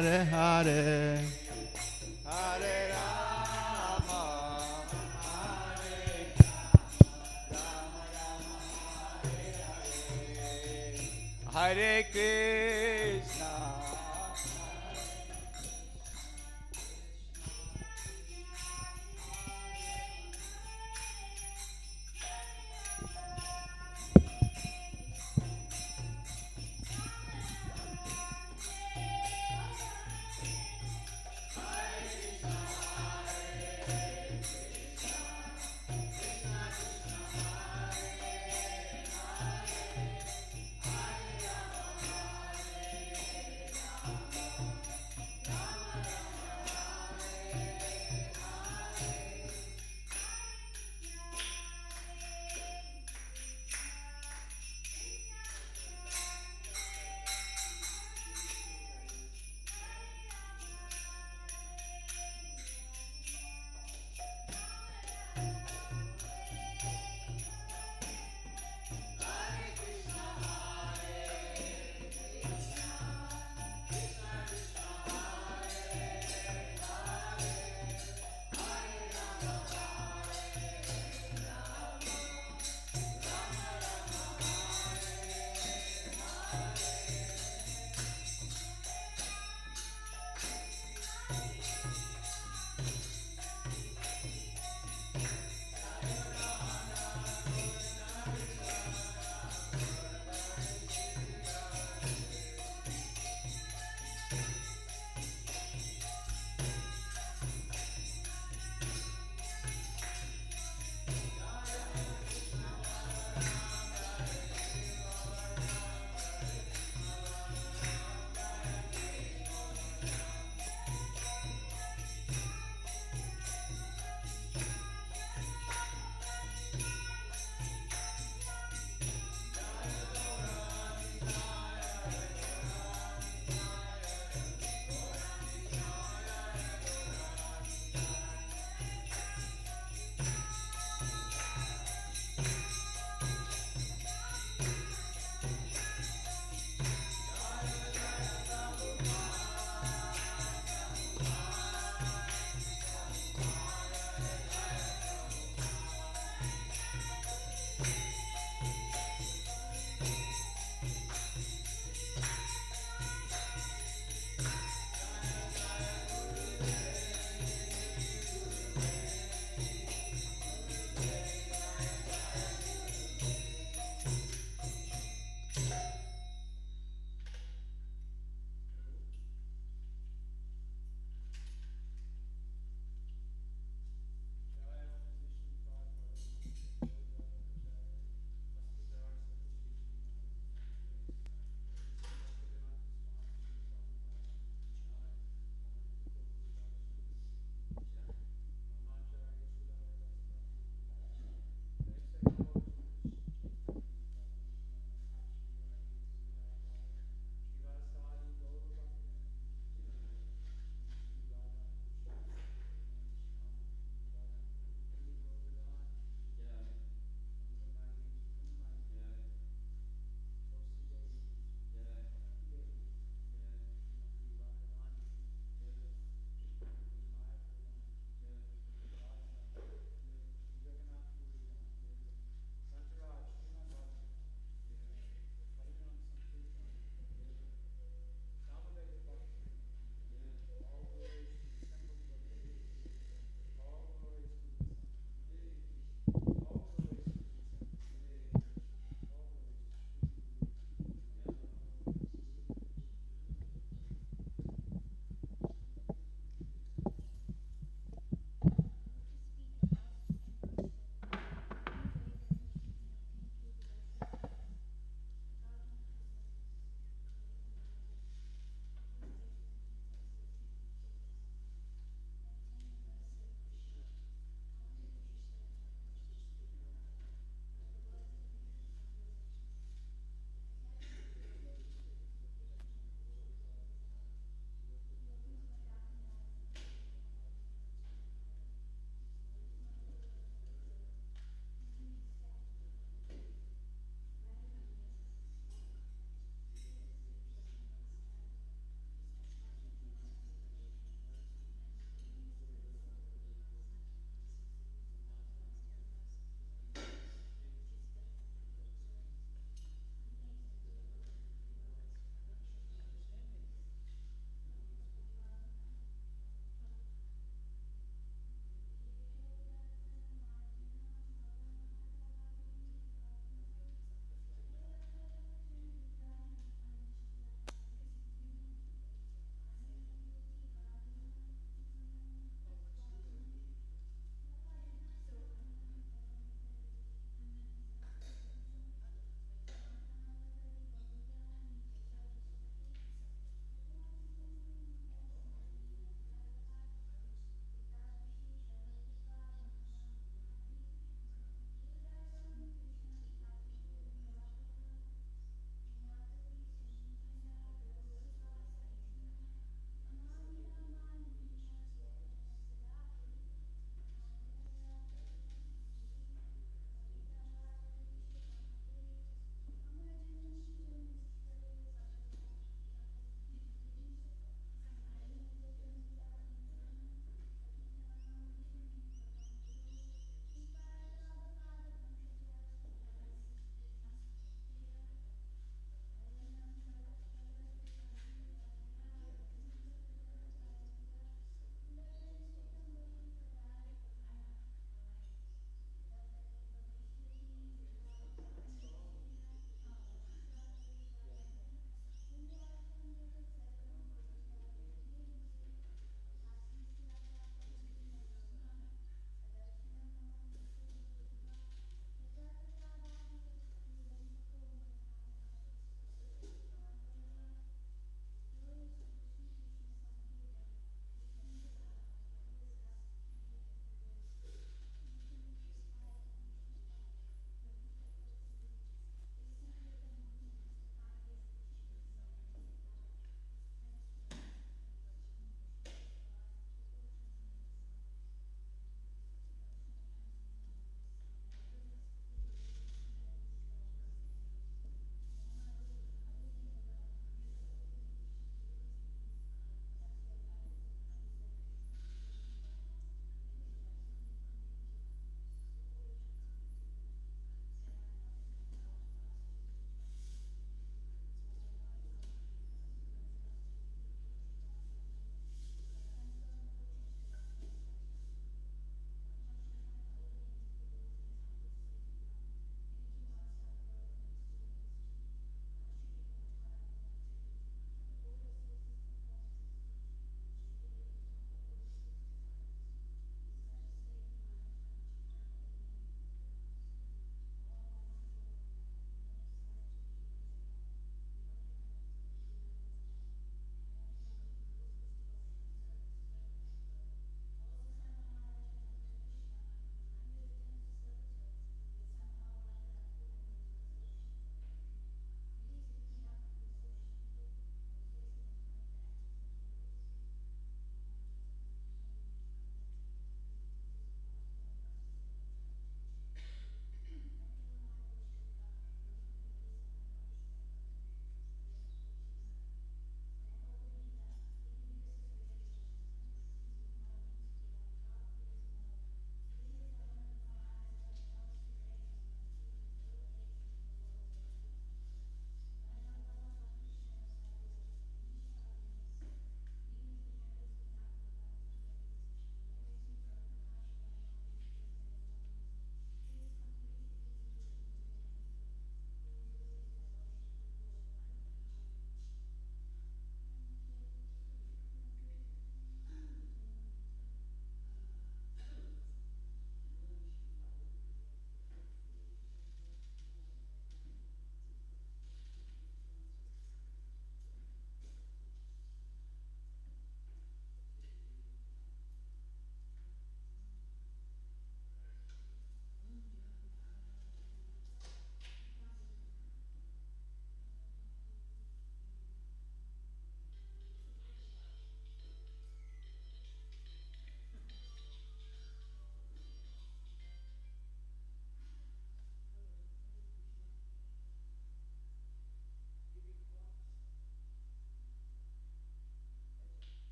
Hare Hare, Hare Rama, Hare Krishna.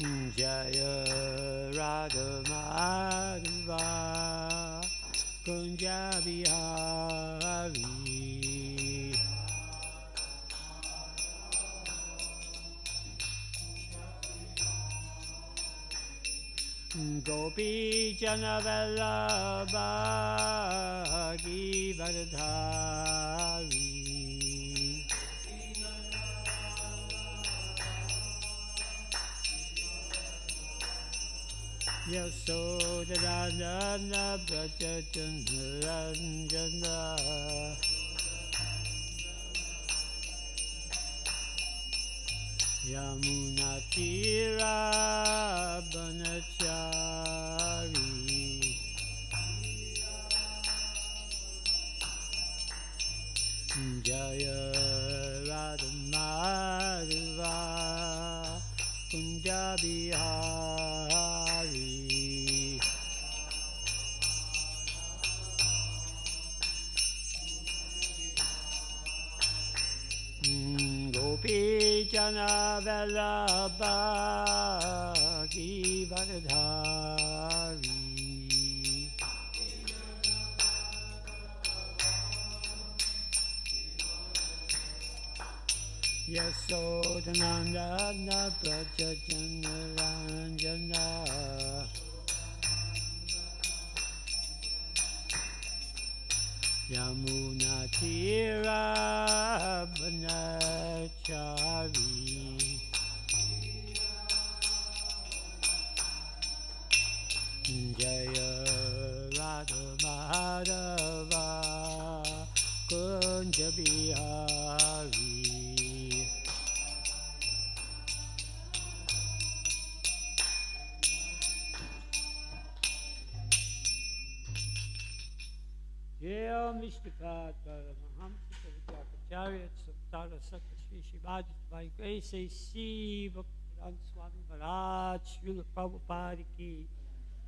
Jaya Radha Madhava Kunja Bihari Gopi Jana Vallabha Givardhari Yasodhanana Brajachandranjana Yamunatira Banachari Jaya Radha Madhava Kunja Bihari Gopi Jana Vallabha Givardhari Yasodhanandana Brajachandranjana Yamunatira Banachari Jaya Radha Madhava Kunja Bihari Jaya Mishtikat Paramahamsa Vidyapacharya Tara Sakha Shri Shivaji by Grace Sri Bhaktivedanta Swami Maharaj Srila Prabhupada Ki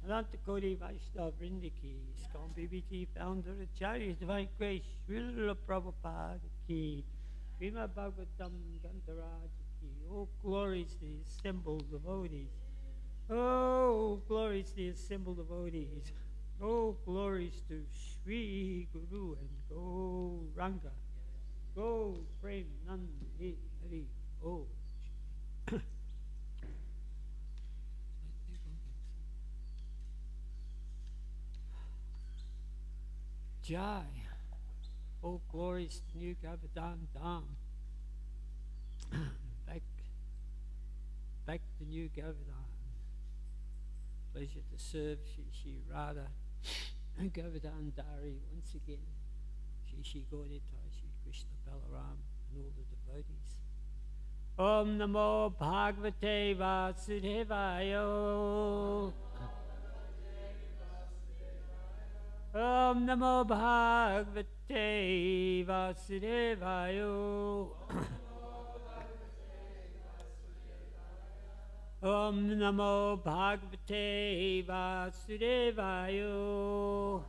Ananta Koti Vaishnava Vrinda Ki ISKCON BBT Founder Acharya Divine Grace Srila Prabhupada Ki Srimad Bhagavatam Gandharaja Ki Oh glories to the assembled devotees Oh glories to the assembled devotees Oh glories to Sri Guru and Go Ranga Go Prem Nandi Hari Oh Jai Oh glories to New Govardhan Dham back to New Govardhan Pleasure to serve Shri Radha Govardhan Dari once again Shri Gaudita, Shri Krishna Balaram and all the devotees Om Namo Bhagavate Vasudevaya Om Namo Bhagavate Vasudevaya Om Namo Bhagavate Vasudevaya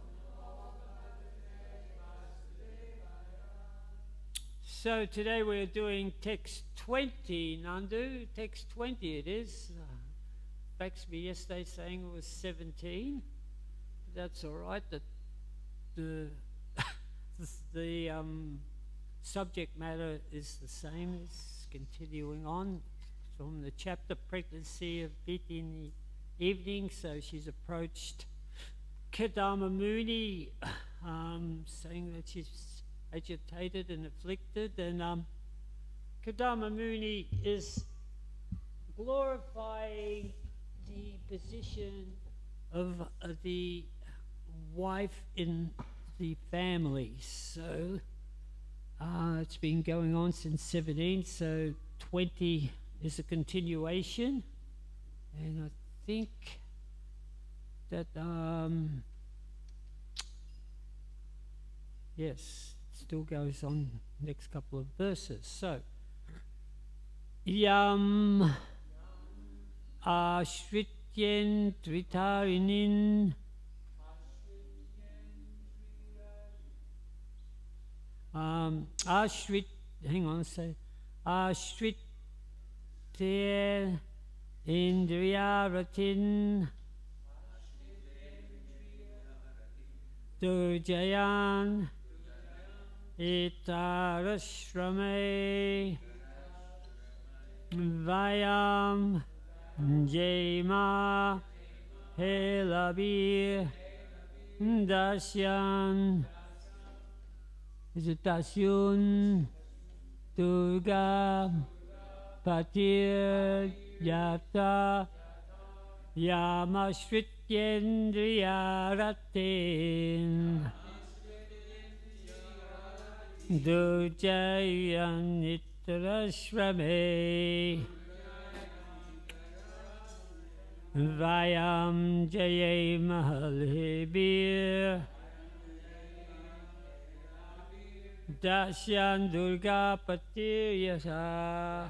So today we're doing text 20, Nandu, text 20 it is. Faxed me yesterday saying it was 17. That's all right. The subject matter is the same. It's continuing on from the chapter Pregnancy of Biti in the Evening. So she's approached Kadama Muni, saying that she's agitated and afflicted, and Kadama Muni is glorifying the position of the wife in the family. So it's been going on since 17, so 20 is a continuation, and I think that yes, it still goes on next couple of verses. So Yam Ashrityen Tritarinin Ashrit, hang on, say Ashritye Indriyaratin Durjayan Itarashrame Vayam Jema Helabir Dasyan. Is it Dasyun Durga Patir Yata Yamashrityendriyaratin Durjayan Itarashrame Vayam Jaye Mahalibir Dasyan Durga Patiryasa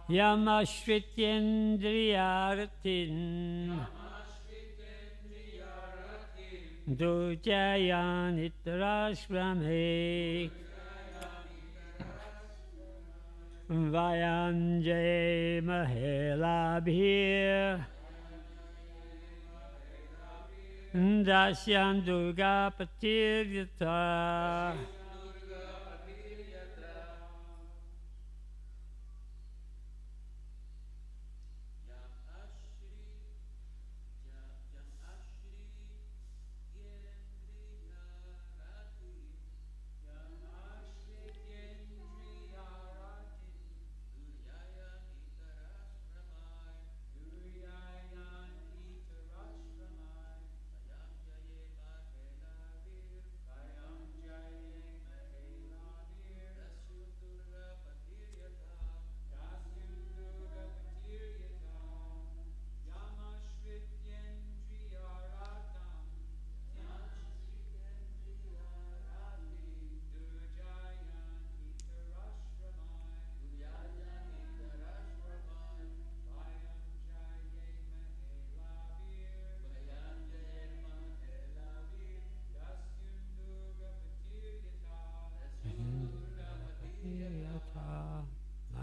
Yamashrityendriyaratin Durjayan Itarashrame Vayam Jaye Mahalabhir Dasyan Durga Patiryata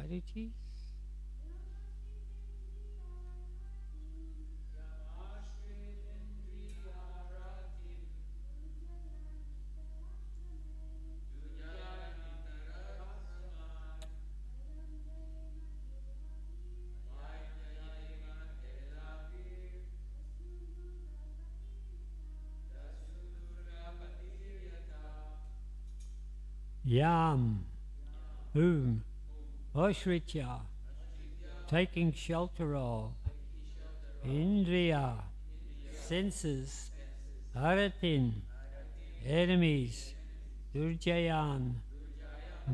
Maritis. Yam, Ashritya, taking shelter of, Indriya, senses, Aratin, enemies, Durjayan,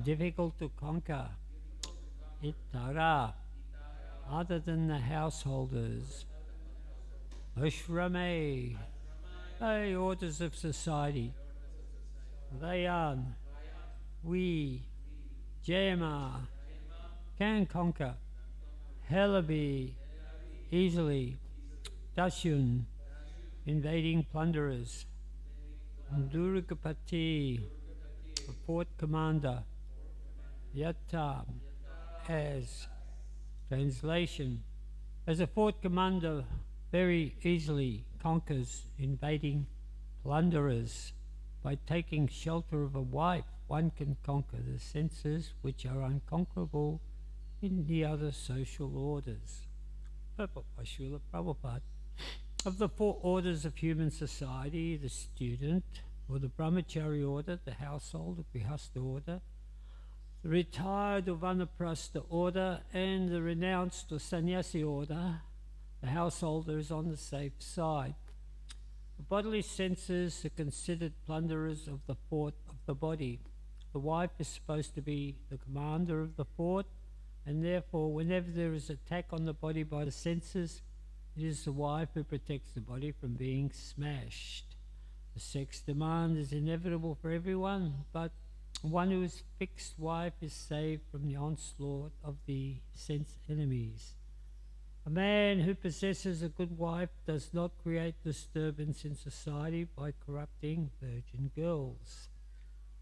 difficult to conquer, Ittara, other than the householders, Ashrame, the orders of society, Vayan, we, Jayama, can conquer, Helabi, easily, Dashun, invading plunderers, Durgapati, a fort commander, Yatta, as, translation, as a fort commander very easily conquers invading plunderers. By taking shelter of a wife, one can conquer the senses which are unconquerable in the other social orders. Purport by Srila Prabhupada. Of the four orders of human society, the student, or the brahmachari order, the household, the grihastha order, the retired or vanaprastha order, and the renounced or sannyasi order, the householder is on the safe side. The bodily senses are considered plunderers of the fort of the body. The wife is supposed to be the commander of the fort, and therefore whenever there is attack on the body by the senses, it is the wife who protects the body from being smashed. The sex demand is inevitable for everyone, but one who is fixed wife is saved from the onslaught of the sense enemies. A man who possesses a good wife does not create disturbance in society by corrupting virgin girls.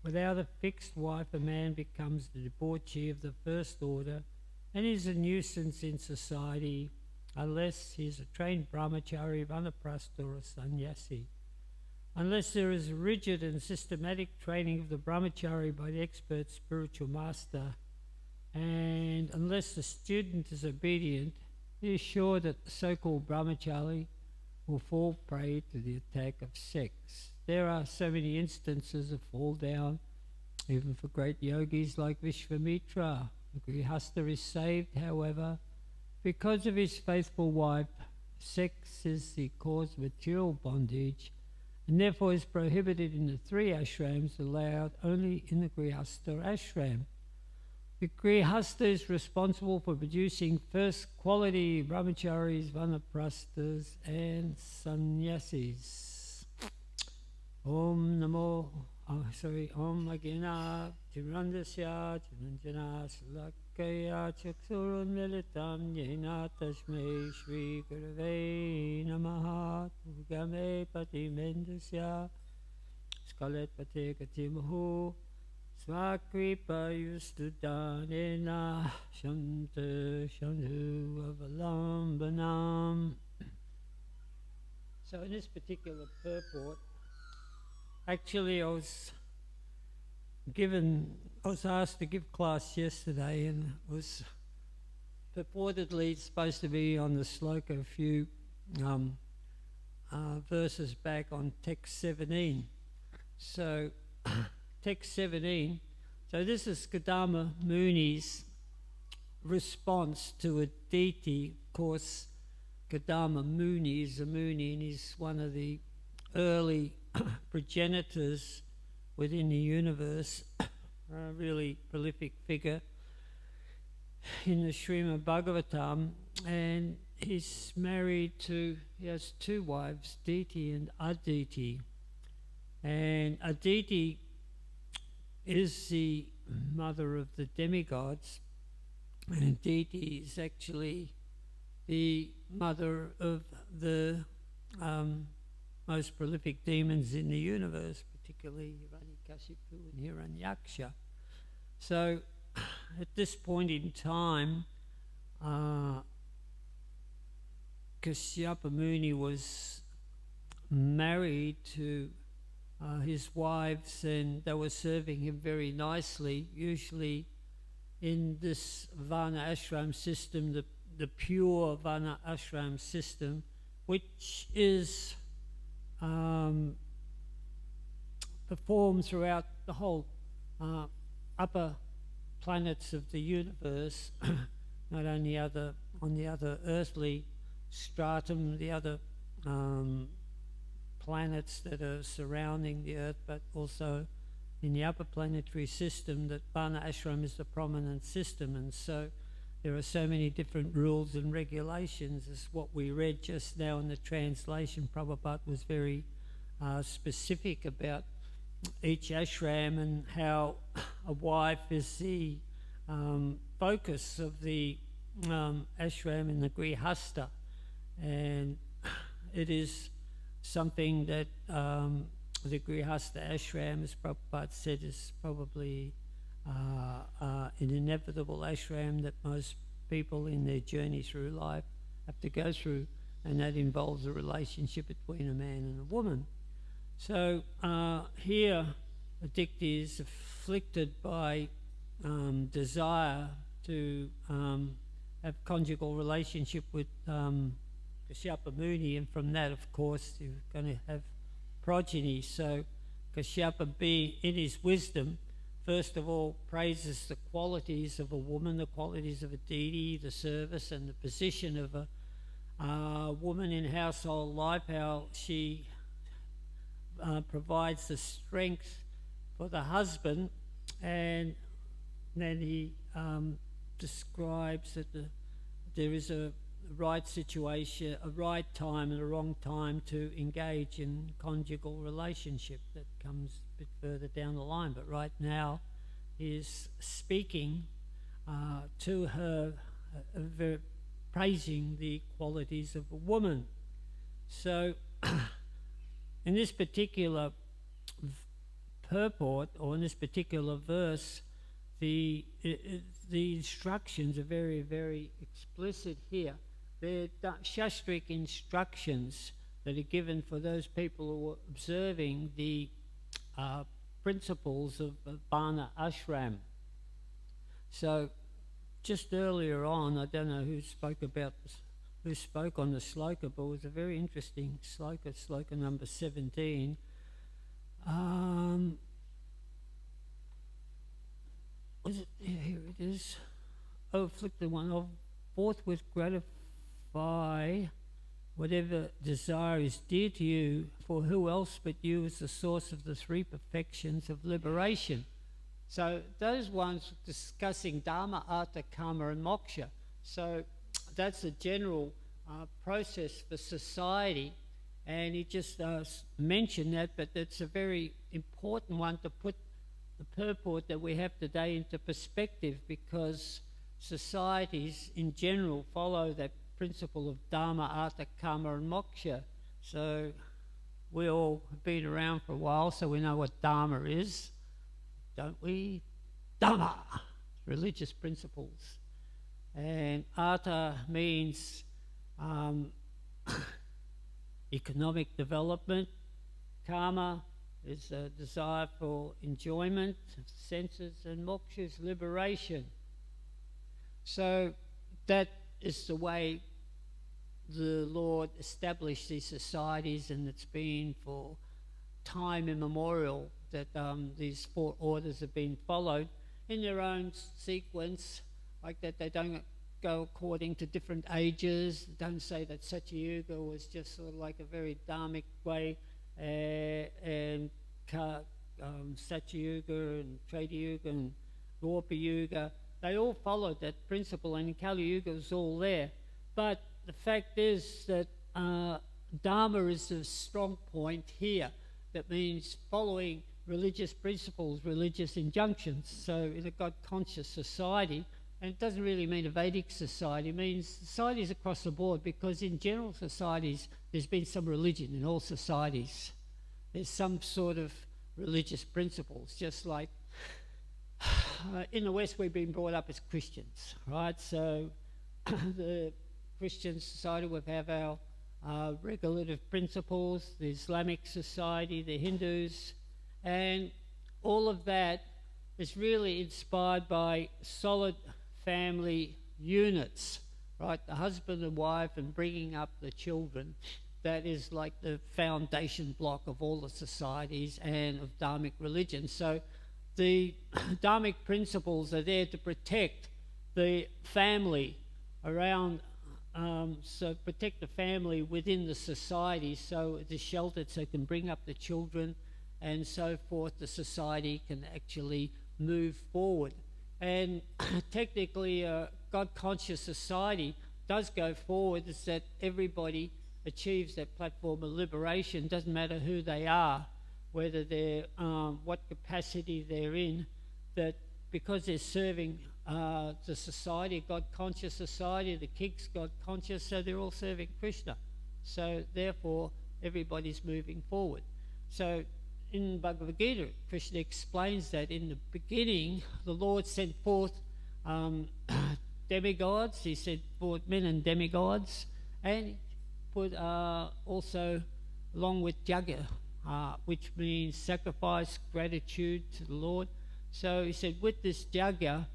Without a fixed wife, a man becomes the debauchee of the first order and is a nuisance in society unless he is a trained brahmachari, vanaprastha or a sannyasi. Unless there is rigid and systematic training of the brahmachari by the expert spiritual master, and unless the student is obedient, he is sure that the so-called brahmachari will fall prey to the attack of sex. There are so many instances of fall down, even for great yogis like Vishvamitra. The Grihastha is saved, however, because of his faithful wife. Sex is the cause of material bondage, and therefore is prohibited in the 3 ashrams, allowed only in the Grihastha ashram. The Grihastha is responsible for producing first quality brahmacharis, vanaprasthas and sannyasis. Om Namo, Om Agina, Chirandasya, Chiranjana, Salakaya, Chaksurun Militam, Yena Tashme, Shri Gurave Namaha, Game Pati Mendasya, Skalet Pate Katimahu, Svakripa Yustudanena, Shanta Shantu Avalambanam. So in this particular purport, actually I was asked to give class yesterday, and it was purportedly supposed to be on the sloka a few verses back on text 17. So text 17, so this is Kadama Muni's response to a deity. Of course, Kadama Muni is a Muni, and he's one of the early progenitors within the universe, a really prolific figure in the Srimad Bhagavatam, and he's married to, he has 2 wives, Diti and Aditi. And Aditi is the mother of the demigods, and Aditi is actually the mother of the most prolific demons in the universe, particularly Hiranyakashipu and Hiranyaksha. So at this point in time, Kashyapa Muni was married to his wives, and they were serving him very nicely. Usually in this Varna ashram system, the pure Varna ashram system, which is performed throughout the whole upper planets of the universe, not only on the other earthly stratum, the other planets that are surrounding the earth, but also in the upper planetary system, that Varna ashram is the prominent system. And so there are so many different rules and regulations, as what we read just now in the translation. Prabhupada was very specific about each ashram and how a wife is the focus of the ashram in the Grihastha, and it is something that the Grihastha ashram, as Prabhupada said, is probably an inevitable ashram that most people in their journey through life have to go through, and that involves a relationship between a man and a woman. So here Aditi is afflicted by desire to have conjugal relationship with Kashyapa Muni, and from that, of course, you're going to have progeny. So Kashyapa, being in his wisdom, first of all praises the qualities of a woman, the qualities of a deity, the service and the position of a woman in household life, how she provides the strength for the husband, and then he describes that there is a right situation, a right time and a wrong time to engage in conjugal relationship. That comes a bit further down the line, but right now he is speaking to her, praising the qualities of a woman. So in this particular purport, or in this particular verse, the instructions are very, very explicit here. They're shastric instructions that are given for those people who are observing the principles of Varna Ashram. So just earlier on, I don't know who spoke on the sloka, but it was a very interesting sloka number 17. Was it? Yeah, here it is. Oh, flick the one off. Forthwith gratify whatever desire is dear to you, for who else but you is the source of the three perfections of liberation. So those ones discussing Dharma, Artha, Karma and Moksha. So that's a general process for society, and he just mentioned that, but it's a very important one to put the purport that we have today into perspective, because societies in general follow that principle of Dharma, Artha, Karma and Moksha. So we all have been around for a while, so we know what Dharma is, don't we? Dharma, religious principles. And Artha means economic development. Karma is a desire for enjoyment of the senses, and moksha is liberation. So that is the way the Lord established these societies, and it's been for time immemorial that these four orders have been followed in their own sequence, like that they don't go according to different ages. Don't say that Satya Yuga was just sort of like a very dharmic way, and Satya Yuga and Treta Yuga and Dwapara Yuga, they all followed that principle, and in Kali Yuga it was all there. But the fact is that Dharma is a strong point here. That means following religious principles, religious injunctions. So in a God-conscious society, and it doesn't really mean a Vedic society, it means societies across the board, because in general societies, there's been some religion in all societies. There's some sort of religious principles, just like in the West we've been brought up as Christians, right? So the Christian society, we have our regulative principles, the Islamic society, the Hindus, and all of that is really inspired by solid family units, right? The husband and wife and bringing up the children. That is like the foundation block of all the societies and of dharmic religion. So the dharmic principles are there to protect the family around, so protect the family within the society, so it is sheltered, so it can bring up the children and so forth. The society can actually move forward. And technically a God-conscious society does go forward, is that everybody achieves that platform of liberation. Doesn't matter who they are, whether they're what capacity they're in, that because they're serving the society, a God-conscious society, the king's God-conscious, so they're all serving Krishna. So therefore everybody's moving forward. So in Bhagavad Gita, Krishna explains that in the beginning the Lord sent forth demigods. He sent forth men and demigods, and he put also along with Jagya, which means sacrifice, gratitude to the Lord. So he said, with this Jagya,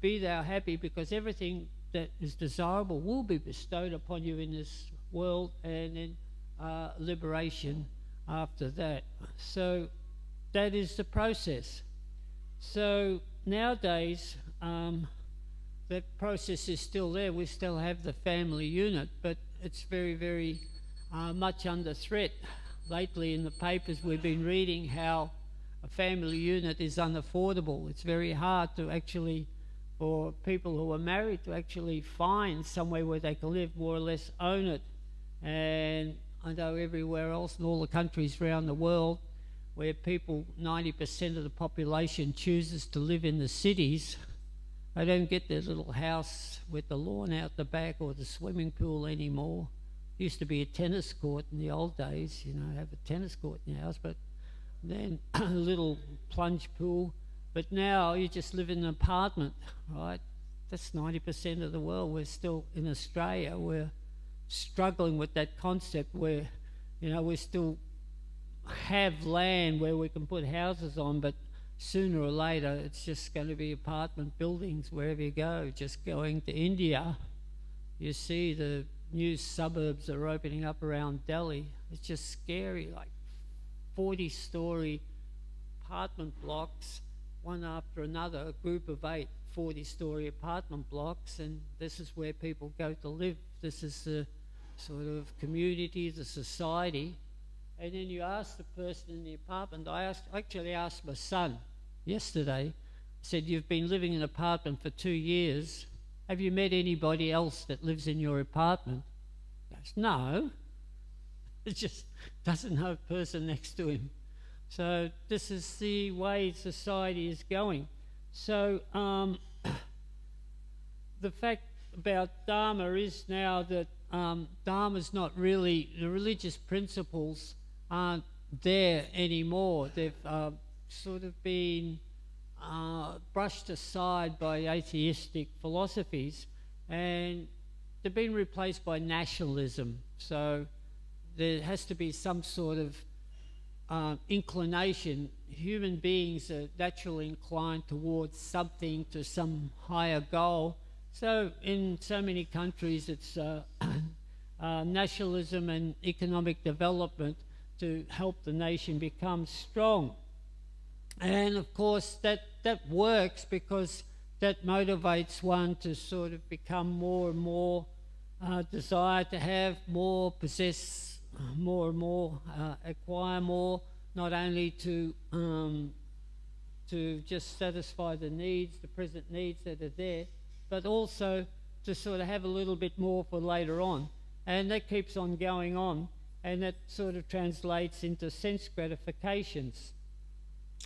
be thou happy, because everything that is desirable will be bestowed upon you in this world, and then liberation after that. So that is the process. So nowadays that process is still there. We still have the family unit, but it's very, very much under threat. Lately in the papers we've been reading how a family unit is unaffordable. It's very hard to actually, for people who are married, to actually find somewhere where they can live, more or less own it. And I know everywhere else in all the countries around the world where people, 90% of the population chooses to live in the cities, they don't get their little house with the lawn out the back or the swimming pool anymore. Used to be a tennis court in the old days, you know, have a tennis court in your house, but then a little plunge pool, But now you just live in an apartment, right? That's 90% of the world. We're still in Australia. We're struggling with that concept where, we still have land where we can put houses on, but sooner or later it's just going to be apartment buildings wherever you go. Just going to India, you see the new suburbs are opening up around Delhi. It's just scary, like 40-story apartment blocks, one after another, a group of 8 40-story apartment blocks, and this is where people go to live. This is the sort of community, the society. And then you ask the person in the apartment. I actually asked my son yesterday. I said, "You've been living in an apartment for 2 years. Have you met anybody else that lives in your apartment?" He goes, "No." It just doesn't have a person next to him. So this is the way society is going. So the fact about Dharma is now that Dharma's not really, the religious principles aren't there anymore. They've sort of been brushed aside by atheistic philosophies, and they've been replaced by nationalism. So there has to be some sort of inclination. Human beings are naturally inclined towards something, to some higher goal. So in so many countries it's nationalism and economic development to help the nation become strong. And of course that works because that motivates one to sort of become more and more desire to have more, possess more and more, acquire more, not only to just satisfy the needs, the present needs that are there, but also to sort of have a little bit more for later on. And that keeps on going on, and that sort of translates into sense gratifications.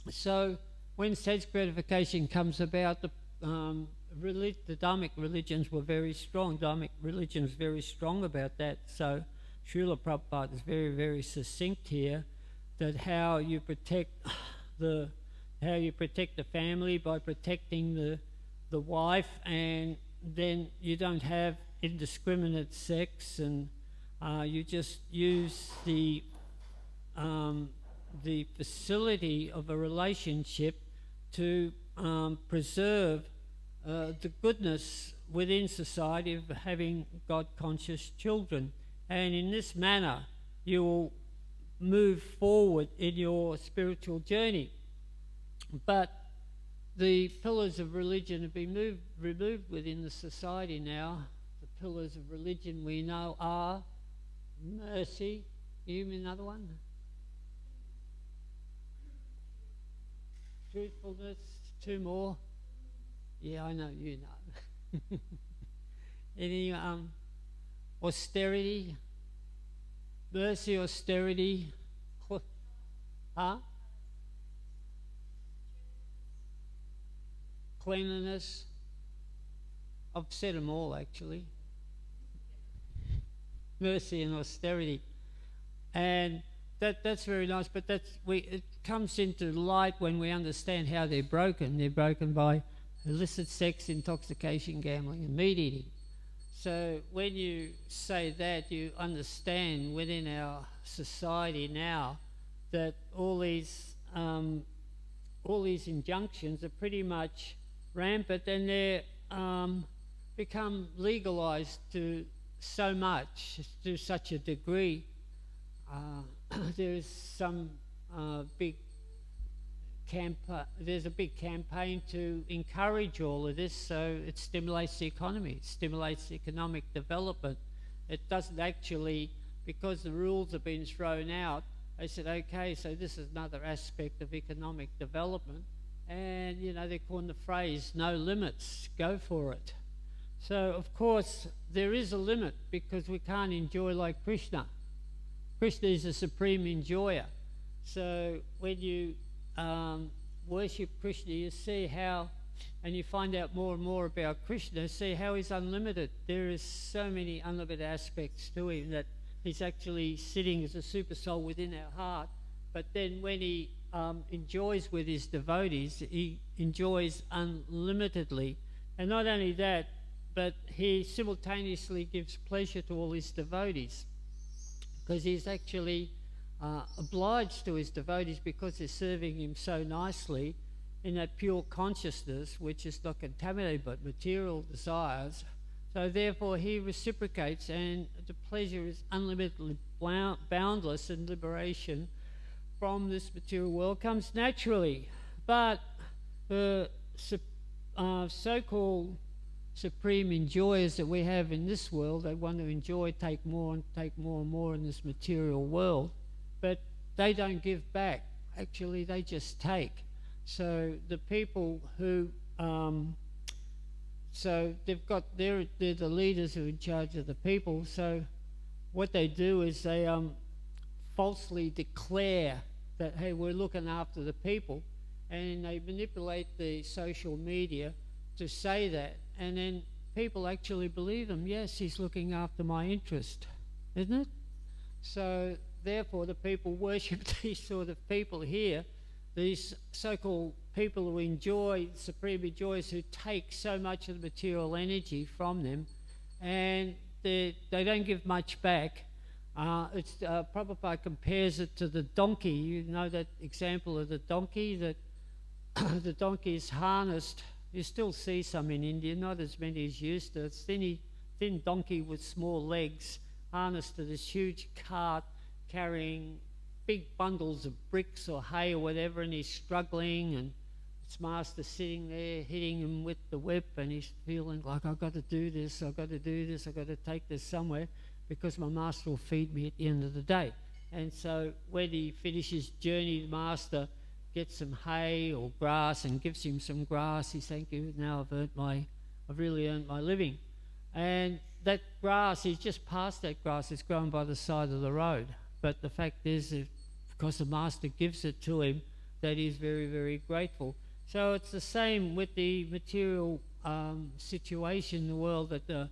So when sense gratification comes about, the Dharmic religions were very strong. Dharmic religion was very strong about that. So Srila Prabhupada is very, very succinct here, that how you protect the family by protecting the wife, and then you don't have indiscriminate sex, and you just use the facility of a relationship to preserve the goodness within society of having God-conscious children. And in this manner, you will move forward in your spiritual journey. But the pillars of religion have been removed within the society now. The pillars of religion we know are mercy. You mean another one? Truthfulness. 2 more. Yeah, I know, you know. Any austerity? Mercy, austerity. Huh? Cleanliness. I've said them all, actually. Mercy and austerity. And that's very nice, but it comes into light when we understand how they're broken. They're broken by illicit sex, intoxication, gambling, and meat eating. So when you say that, you understand within our society now that all these injunctions are pretty much rampant, and they're become legalized to so much, to such a degree. There's some there's a big campaign to encourage all of this, so it stimulates the economy, it stimulates economic development. It doesn't actually, because the rules have been thrown out, they said, okay, so this is another aspect of economic development, and they coined the phrase, no limits, go for it. So of course there is a limit, because we can't enjoy like Krishna. Krishna is the supreme enjoyer. So when you worship Krishna, you see how, and you find out more and more about Krishna, see how he's unlimited. There is so many unlimited aspects to him, that he's actually sitting as a super soul within our heart. But then when he enjoys with his devotees, he enjoys unlimitedly. And not only that, but he simultaneously gives pleasure to all his devotees, because he's actually obliged to his devotees because they're serving him so nicely in that pure consciousness which is not contaminated by material desires. So therefore he reciprocates, and the pleasure is unlimitedly boundless, and liberation from this material world comes naturally. But the so-called supreme enjoyers that we have in this world, they want to enjoy, take more and more in this material world, but they don't give back. Actually, they just take. So the people who so they're the leaders who are in charge of the people. So what they do is they falsely declare that, hey, we're looking after the people, and they manipulate the social media to say that, and then people actually believe them. Yes, he's looking after my interest, isn't it? So therefore the people worship these sort of people here, these so-called people who enjoy, supreme enjoyers, who take so much of the material energy from them, and they don't give much back. Prabhupada compares it to the donkey. You know that example of the donkey, that the donkey is harnessed. You still see some in India, not as many as used to. It's thin donkey with small legs, harnessed to this huge cart carrying big bundles of bricks or hay or whatever, and he's struggling, and its master sitting there hitting him with the whip, and he's feeling like, I've got to do this, I've got to do this, I've got to take this somewhere, because my master will feed me at the end of the day. And so when he finishes journey, the master gets some hay or grass and gives him some grass. He's thank you, now I've really earned my living. And that grass, he's just passed that grass, it's grown by the side of the road. But the fact is, because the master gives it to him, that he's very, very grateful. So it's the same with the material situation in the world, that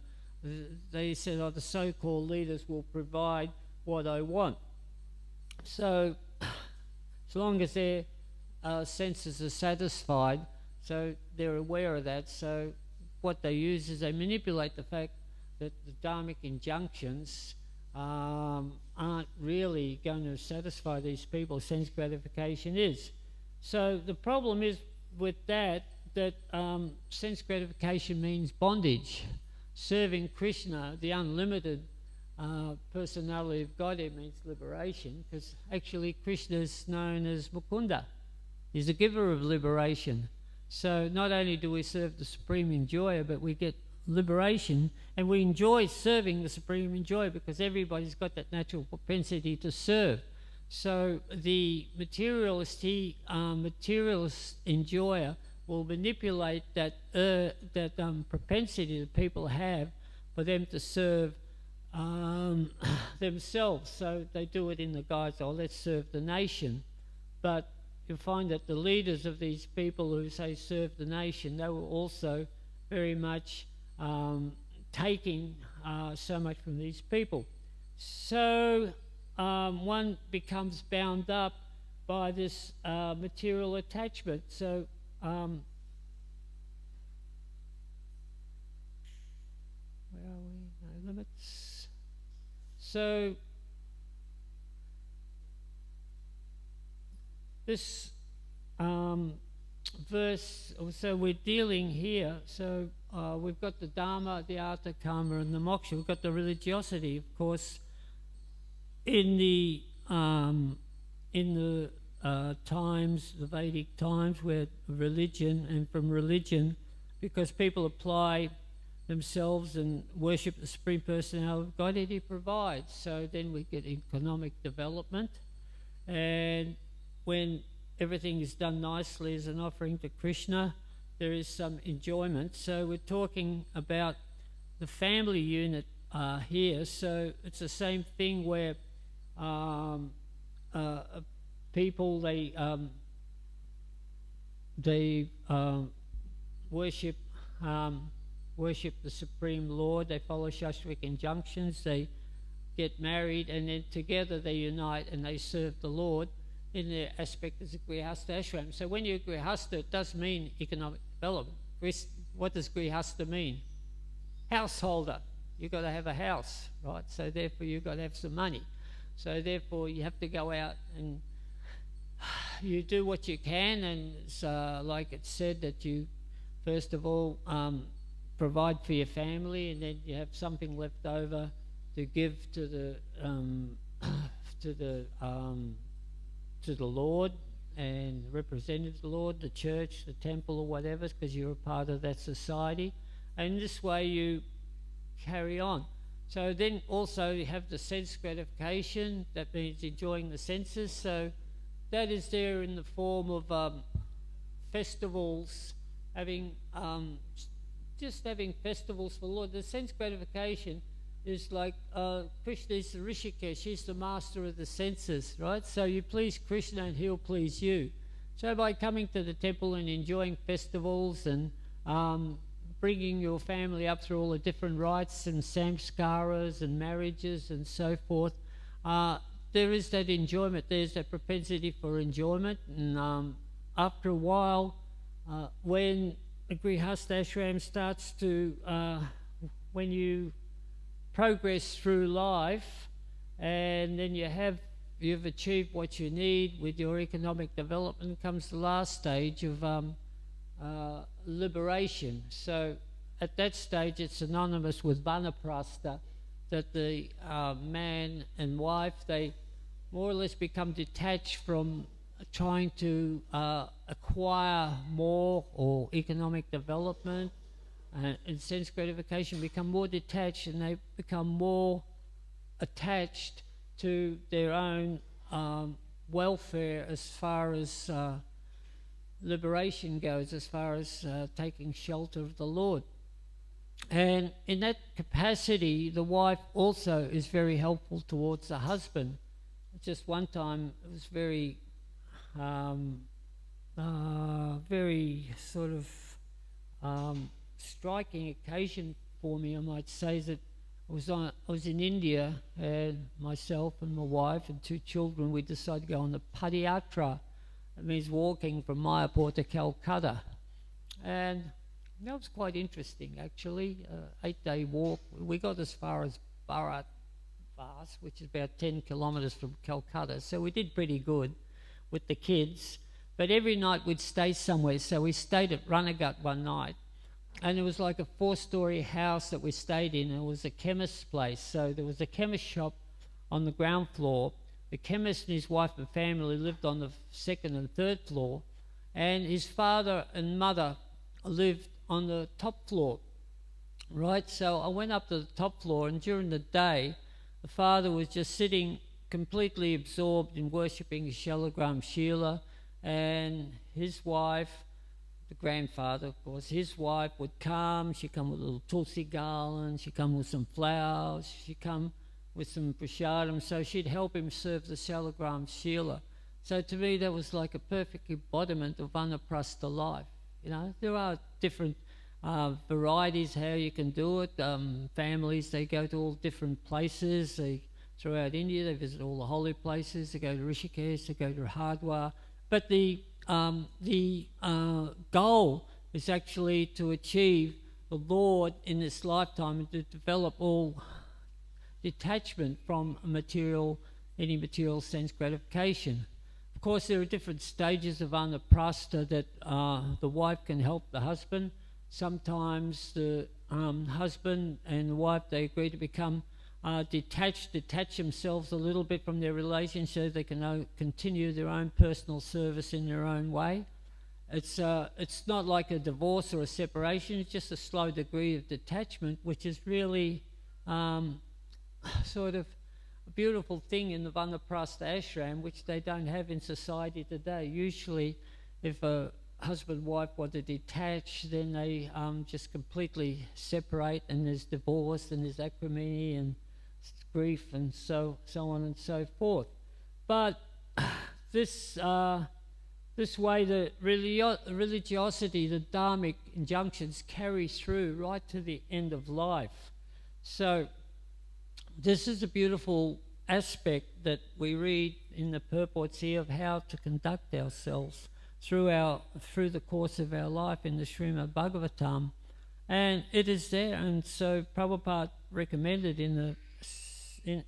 they said, the so-called leaders will provide what I want. So as long as their senses are satisfied, so they're aware of that. So what they use is they manipulate the fact that the dharmic injunctions aren't really going to satisfy these people. Sense gratification is. So the problem is with that sense gratification means bondage. Serving Krishna, the unlimited personality of Godhead, means liberation, because actually Krishna is known as Mukunda. He's the giver of liberation. So not only do we serve the Supreme Enjoyer, but we get liberation, and we enjoy serving the Supreme Enjoyer because everybody's got that natural propensity to serve. So the materialist enjoyer will manipulate that propensity that people have for them to serve themselves. So they do it in the guise, let's serve the nation. But you'll find that the leaders of these people who say serve the nation, they were also very much taking so much from these people. So one becomes bound up by this material attachment. So where are we? No limits. So this verse, so we're dealing here, so we've got the Dharma, the Artha, Karma, and the Moksha. We've got the religiosity, of course, in the times, the Vedic times, where religion, and from religion, because people apply themselves and worship the Supreme Personality of Godhead, He provides. So then we get economic development, and when everything is done nicely as an offering to Krishna, there is some enjoyment. So we're talking about the family unit here. So it's the same thing where people, they worship the Supreme Lord. They follow Shastric injunctions. They get married, and then together they unite and they serve the Lord. in the aspect as a grihasta ashram. So when you're grihasta, it does mean economic development. What does grihasta mean? Householder. You've got to have a house, right? So therefore you've got to have some money. So therefore you have to go out and you do what you can, and it's like it's said that you first of all provide for your family, and then you have something left over to give to the Lord and represent the Lord, the church, the temple, or whatever, because you're a part of that society. And this way you carry on. So then also you have the sense gratification. That means enjoying the senses. So that is there in the form of festivals, having just having festivals for the Lord. The sense gratification is like Krishna is the Rishikesh. He's the master of the senses, right? So you please Krishna and he'll please you. So by coming to the temple and enjoying festivals and bringing your family up through all the different rites and samskaras and marriages and so forth, there is that enjoyment. There's that propensity for enjoyment. And after a while, when a grihasta ashram starts to, when you progress through life, and then you've achieved what you need with your economic development, comes the last stage of liberation. So at that stage it's synonymous with vanaprastha, that the man and wife, they more or less become detached from trying to acquire more or economic development and sense gratification, become more detached, and they become more attached to their own welfare as far as liberation goes, as far as taking shelter of the Lord. And in that capacity, the wife also is very helpful towards the husband. Just one time, it was very sort of striking occasion for me, I might say, that I was in India, and myself and my wife and 2 children, we decided to go on the Padayatra. That means walking from Mayapur to Calcutta. And that was quite interesting, actually. 8-day walk. We got as far as Bharat, which is about 10 kilometres from Calcutta. So we did pretty good with the kids. But every night we'd stay somewhere. So we stayed at Ranagat one night. And it was like a 4-story house that we stayed in. It was a chemist's place. So there was a chemist shop on the ground floor. The chemist and his wife and family lived on the 2nd and 3rd floor. And his father and mother lived on the top floor. Right? So I went up to the top floor, and during the day, the father was just sitting completely absorbed in worshipping Shalagram Shila, and his wife, the grandfather, of course, his wife would come. She'd come with a little tulsi garland, she'd come with some flowers, she'd come with some prasadam, so she'd help him serve the Shalagram Shila. So to me, that was like a perfect embodiment of vanaprastha life. You know, there are different varieties how you can do it. Families, they go to all different places. Throughout India, they visit all the holy places. They go to Rishikesh, they go to Hardwar. But the goal is actually to achieve the Lord in this lifetime and to develop all detachment from any material sense gratification. Of course, there are different stages of vanaprastha that the wife can help the husband. Sometimes the husband and the wife, they agree to become detach themselves a little bit from their relationship so they can continue their own personal service in their own way. It's not like a divorce or a separation. It's just a slow degree of detachment, which is really sort of a beautiful thing in the Vanaprastha ashram, which they don't have in society today. Usually, if a husband and wife want to detach, then they just completely separate, and there's divorce, and there's acrimony, and grief, and so on and so forth. But this way, the religiosity, the dharmic injunctions carry through right to the end of life. So this is a beautiful aspect that we read in the purports here of how to conduct ourselves through the course of our life in the Srimad Bhagavatam. And it is there, and so Prabhupada recommended in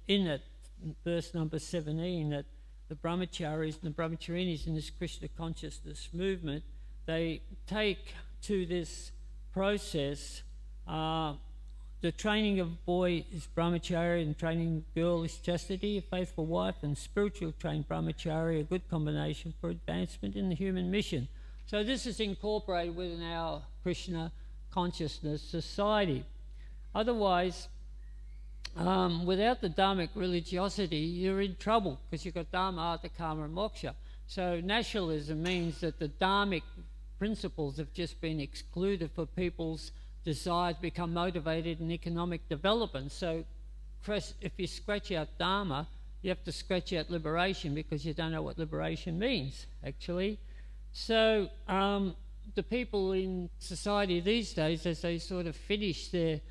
that verse number 17 that the brahmacharis and the brahmacharinis in this Krishna consciousness movement, they take to this process, the training of boy is brahmachari and training girl is chastity, a faithful wife, and spiritual trained brahmachari, a good combination for advancement in the human mission. So this is incorporated within our Krishna consciousness society. Otherwise, without the dharmic religiosity, you're in trouble because you've got dharma, artha, karma, and moksha. So nationalism means that the dharmic principles have just been excluded for people's desire to become motivated in economic development. So if you scratch out dharma, you have to scratch out liberation because you don't know what liberation means, actually. So the people in society these days, as they sort of finish their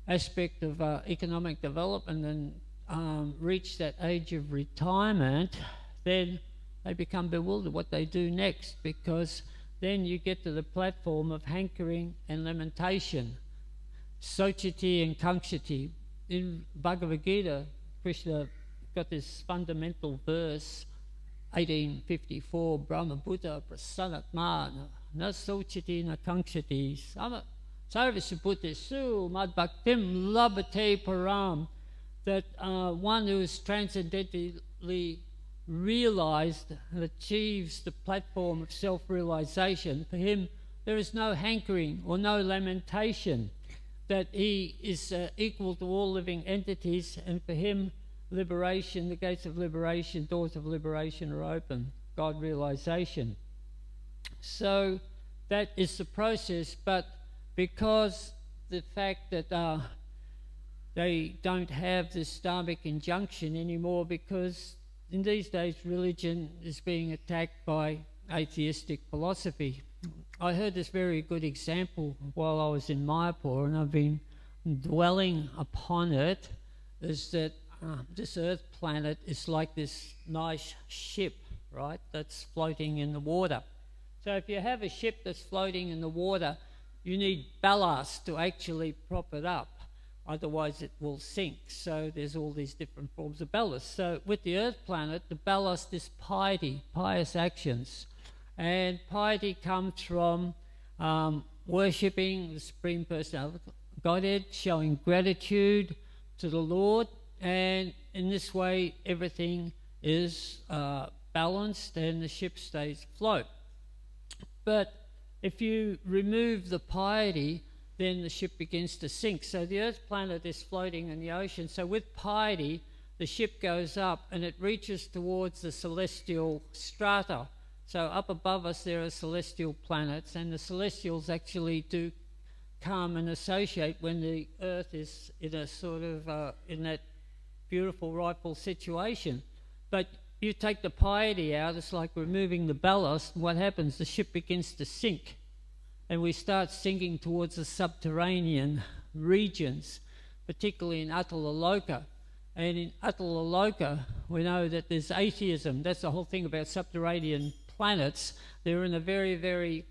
aspect of economic development and reach that age of retirement, then they become bewildered what they do next, because then you get to the platform of hankering and lamentation, sochiti and kankshati. In Bhagavad Gita, Krishna got this fundamental verse, 1854, Brahma Buddha prasanatma na sochiti na kankshati sarvasya bhutesu mad bhaktim labhate param, that one who is transcendently realized and achieves the platform of self-realization, for him there is no hankering or no lamentation, that he is equal to all living entities, and for him liberation, the gates of liberation, doors of liberation are open, God realization. So that is the process, but because the fact that they don't have this dharmic injunction anymore, because in these days religion is being attacked by atheistic philosophy. I heard this very good example while I was in Mayapur, and I've been dwelling upon it, is that this Earth planet is like this nice ship, right, that's floating in the water. So if you have a ship that's floating in the water, you need ballast to actually prop it up. Otherwise it will sink. So there's all these different forms of ballast. So with the Earth planet, the ballast is piety, pious actions. And piety comes from worshipping the Supreme Personality of Godhead, showing gratitude to the Lord, and in this way everything is balanced and the ship stays afloat. But if you remove the piety, then the ship begins to sink. So the Earth planet is floating in the ocean. So with piety, the ship goes up and it reaches towards the celestial strata. So up above us there are celestial planets, and the celestials actually do come and associate when the Earth is in a sort of in that beautiful, rightful situation. But you take the piety out, it's like removing the ballast, and what happens? The ship begins to sink. And we start sinking towards the subterranean regions, particularly in Atala Loka. And in Atala Loka, we know that there's atheism. That's the whole thing about subterranean planets. They're in a very, very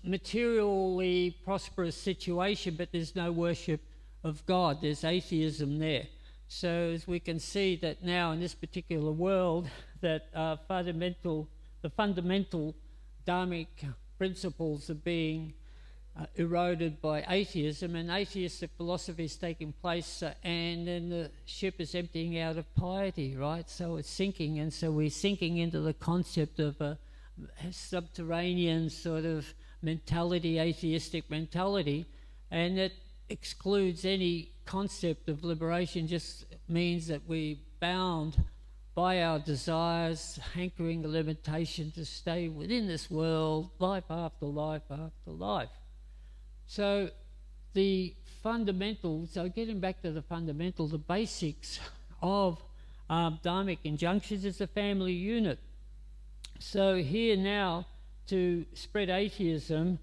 materially prosperous situation, but there's no worship of God. There's atheism there. So as we can see that now in this particular world, that the fundamental dharmic principles are being eroded by atheism, and atheistic philosophy is taking place, and then the ship is emptying out of piety, right? So it's sinking, and so we're sinking into the concept of a subterranean sort of mentality, atheistic mentality, and it excludes any concept of liberation. Just means that we're bound by our desires, hankering the limitation to stay within this world, life after life after life. So the fundamentals, so getting back to the fundamental, the basics of dharmic injunctions is the family unit. So here now, to spread atheism,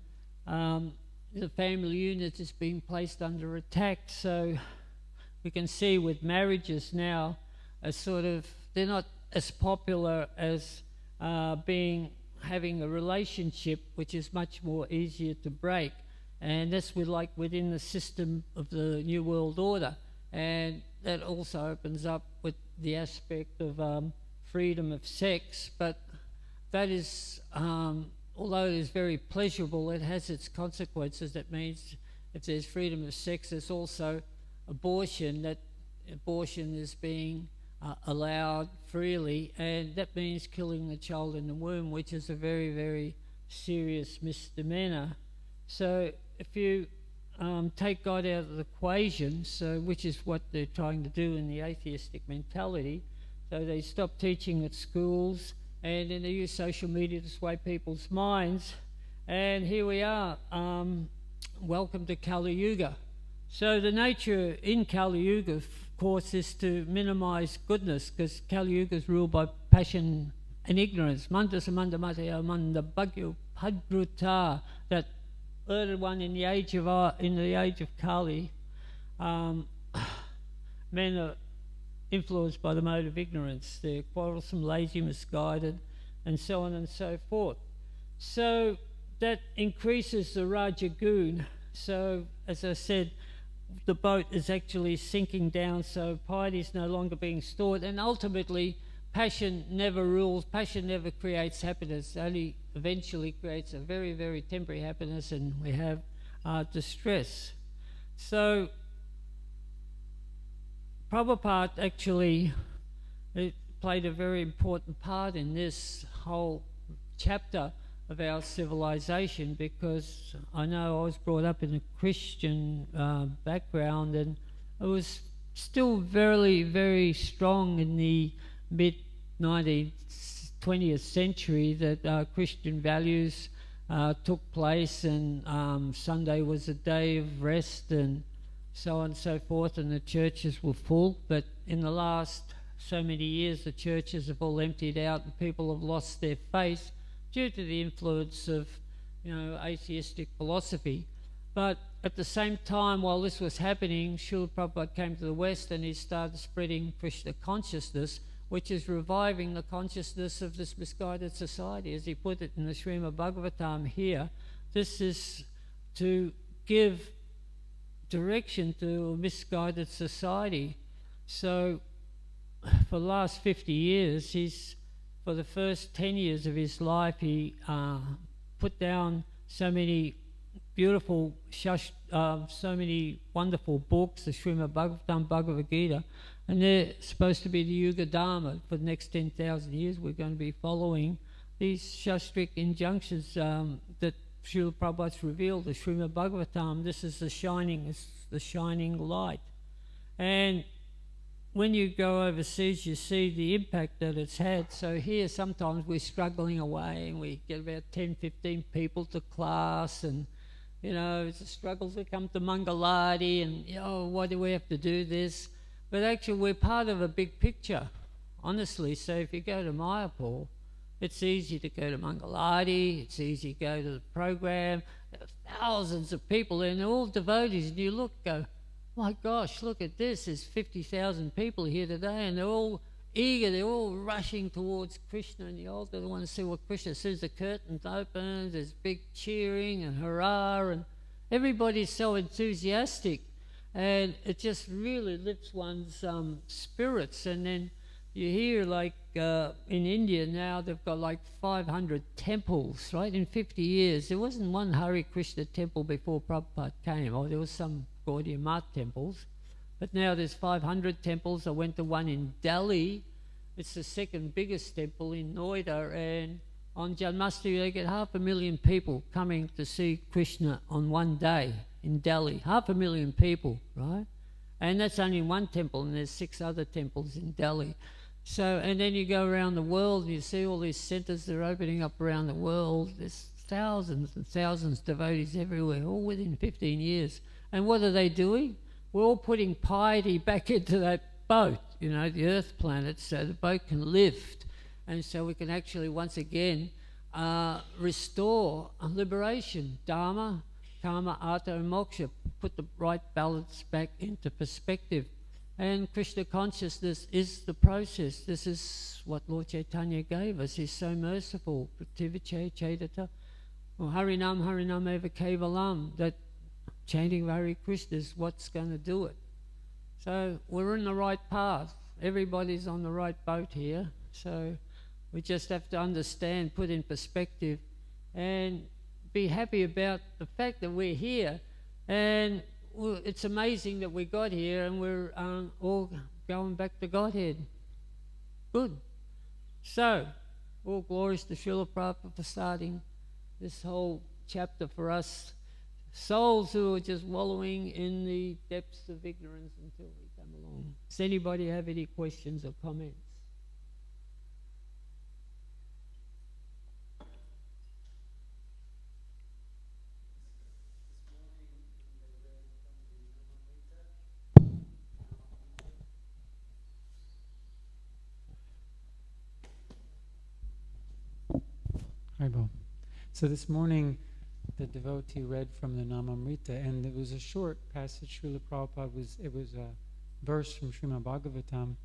the family unit is being placed under attack. So we can see with marriages now, they're not as popular as having a relationship, which is much more easier to break. And that's within the system of the New World Order. And that also opens up with the aspect of freedom of sex. But that is, although it is very pleasurable, it has its consequences. That means if there's freedom of sex, there's also abortion. That abortion is being allowed freely, and that means killing the child in the womb, which is a very, very serious misdemeanor. So if you take God out of the equation, which is what they're trying to do in the atheistic mentality, so they stop teaching at schools, and then they use social media to sway people's minds, and here we are. Welcome to Kali Yuga. So the nature in Kali Yuga, of course, is to minimize goodness, because Kali Yuga is ruled by passion and ignorance. Manda samanda mataya manda bhagyo padruta. That earlier one in the age of Kali, men are influenced by the mode of ignorance. They're quarrelsome, lazy, misguided, and so on and so forth. So that increases the Rajagun. So, as I said, the boat is actually sinking down, so piety is no longer being stored, and ultimately passion never rules, passion never creates happiness, only eventually creates a very, very temporary happiness, and we have distress. So Prabhupada actually played a very important part in this whole chapter of our civilization, because I know I was brought up in a Christian background, and it was still very, very strong in the mid-20th century that Christian values took place, and Sunday was a day of rest and so on and so forth, and the churches were full. But in the last so many years, the churches have all emptied out and people have lost their faith due to the influence of, atheistic philosophy. But at the same time, while this was happening, Srila Prabhupada came to the West and he started spreading Krishna consciousness, which is reviving the consciousness of this misguided society. As he put it in the Srimad Bhagavatam here, this is to give direction to a misguided society. So for the last 50 years, for the first 10 years of his life, he put down so many beautiful, so many wonderful books, the Srimad Bhagavatam, Bhagavad Gita, and they're supposed to be the Yuga Dharma. For the next 10,000 years, we're going to be following these shastric injunctions that Srila Prabhupada's revealed, the Srimad Bhagavatam. This is the shining light. And when you go overseas, you see the impact that it's had. So here sometimes we're struggling away and we get about 10, 15 people to class, and it's a struggle to come to Mangalati, and why do we have to do this? But actually we're part of a big picture, honestly. So if you go to Mayapur, it's easy to go to Mangalati, it's easy to go to the program. There are thousands of people there, and they're all devotees, and you go, my gosh, look at this, there's 50,000 people here today, and they're all eager, they're all rushing towards Krishna and the altar. They want to see what Krishna says. The curtains open, there's big cheering and hurrah, and everybody's so enthusiastic, and it just really lifts one's spirits. And then you hear in India now they've got 500 temples, right? In 50 years, there wasn't one Hare Krishna temple before Prabhupada came, or there was some Gaudiya Math temples, but now there's 500 temples. I went to one in Delhi. It's the second biggest temple in Noida, and on Janmashtami they get 500,000 people coming to see Krishna on one day in Delhi. 500,000 people, right? And that's only one temple, and there's 6 other temples in Delhi. So, and then you go around the world and you see all these centers that are opening up around the world. There's thousands and thousands of devotees everywhere, all within 15 years. And what are they doing? We're all putting piety back into that boat, the earth planet, so the boat can lift. And so we can actually once again restore liberation, Dharma, Karma, Artha and Moksha, put the right balance back into perspective. And Krishna consciousness is the process. This is what Lord Chaitanya gave us. He's so merciful. Prativiche Chaitata. Or Harinam Eva Kevalam. That chanting Hare Krishna is what's going to do it. So we're in the right path. Everybody's on the right boat here. So we just have to understand, put in perspective, and be happy about the fact that we're here. And it's amazing that we got here and we're all going back to Godhead. Good. So, all glories to Srila Prabhupada for starting this whole chapter for us souls who are just wallowing in the depths of ignorance until we come along. Does anybody have any questions or comments? So this morning, the devotee read from the Namamrita, and it was a short passage. Srila Prabhupada it was a verse from Srimad Bhagavatam,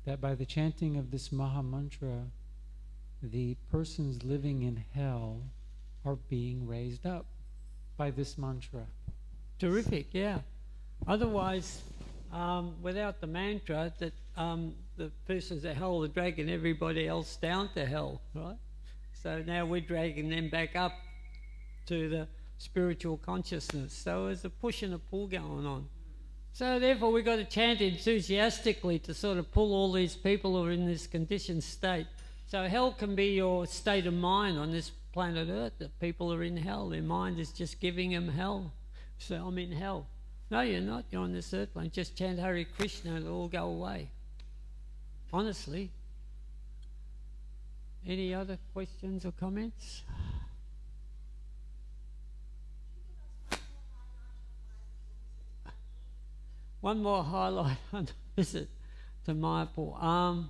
that by the chanting of this Maha Mantra, the persons living in hell are being raised up by this mantra. Terrific, yeah. Otherwise, without the mantra, that the persons at hell are dragging everybody else down to hell, right? So now we're dragging them back up to the spiritual consciousness. So there's a push and a pull going on. So therefore we've got to chant enthusiastically to sort of pull all these people who are in this conditioned state. So hell can be your state of mind on this planet Earth, that people are in hell. Their mind is just giving them hell. So I'm in hell. No, you're not. You're on this earth plane. Just chant Hare Krishna and it'll all go away. Honestly. Any other questions or comments? One more highlight on the visit to Mayapur.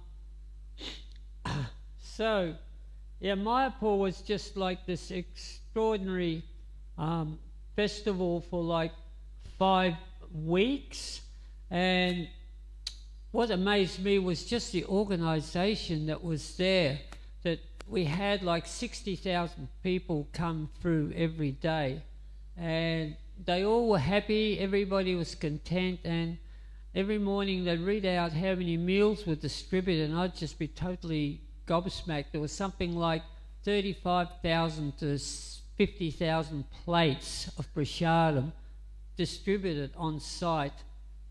So, yeah, Mayapur was just like this extraordinary festival for like 5 weeks, and what amazed me was just the organisation that was there. That we had like 60,000 people come through every day, and they all were happy, everybody was content, and every morning they'd read out how many meals were distributed, and I'd just be totally gobsmacked. There was something like 35,000 to 50,000 plates of prasadam distributed on site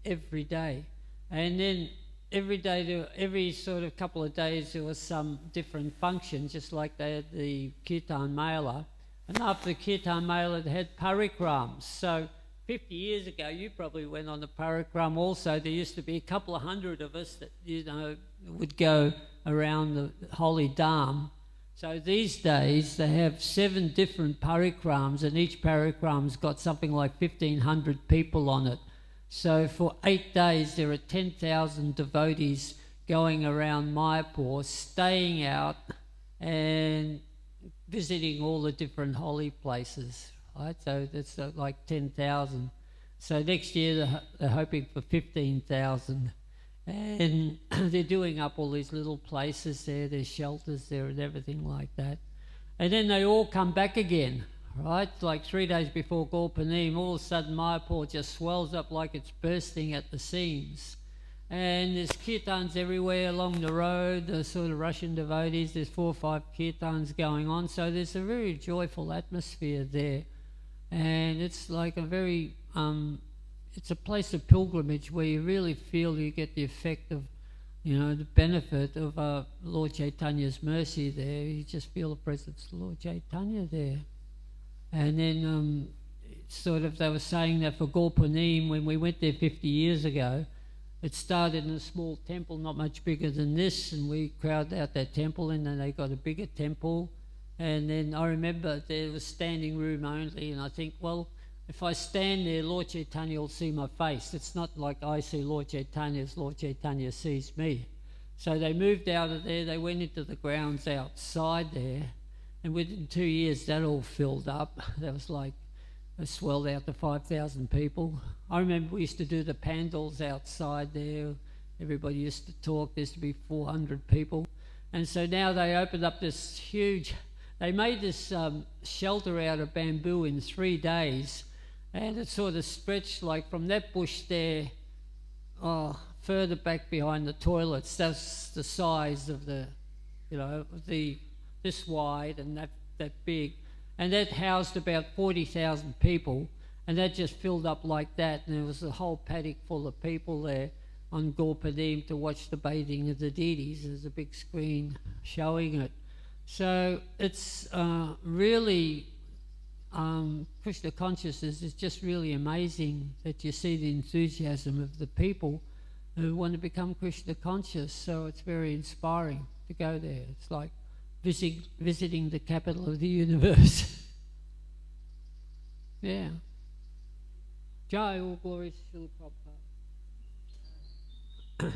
every day. And then every day, every sort of couple of days, there was some different function, just like they had the Kirtan Mela. And after the Kirtan Mela, they had parikrams. So 50 years ago, you probably went on the parikram also. There used to be a couple of hundred of us that, would go around the Holy Dham. So these days, they have 7 different parikrams, and each parikram's got something like 1,500 people on it. So for 8 days, there are 10,000 devotees going around Mayapur, staying out and visiting all the different holy places, right? So that's like 10,000. So next year, they're hoping for 15,000. And they're doing up all these little places there, there's shelters there and everything like that. And then they all come back again. Right, like 3 days before Gaurapanim, all of a sudden Mayapur just swells up like it's bursting at the seams. And there's kirtans everywhere along the road, the sort of Russian devotees, there's 4 or 5 kirtans going on, so there's a very joyful atmosphere there. And it's like a very, it's a place of pilgrimage where you really feel you get the effect of, the benefit of Lord Chaitanya's mercy there. You just feel the presence of Lord Chaitanya there. And then they were saying that for Gaurapanim, when we went there 50 years ago, it started in a small temple, not much bigger than this, and we crowded out that temple, and then they got a bigger temple. And then I remember there was standing room only, and I think, well, if I stand there, Lord Chaitanya will see my face. It's not like I see Lord Chaitanya, as Lord Chaitanya sees me. So they moved out of there, they went into the grounds outside there, and within 2 years, that all filled up. There was like swelled out to 5,000 people. I remember we used to do the pandals outside there. Everybody used to talk. There used to be 400 people. And so now they opened up this huge, they made this shelter out of bamboo in 3 days. And it sort of stretched like from that bush there, further back behind the toilets. That's the size of the, this wide and that big. And that housed about 40,000 people. And that just filled up like that. And there was a whole paddock full of people there on Gorpadim to watch the bathing of the deities. There's a big screen showing it. So it's really, Krishna consciousness is just really amazing that you see the enthusiasm of the people who want to become Krishna conscious. So it's very inspiring to go there. It's like visiting the capital of the universe. Yeah. Jai, all glories to Srila Prabhupada.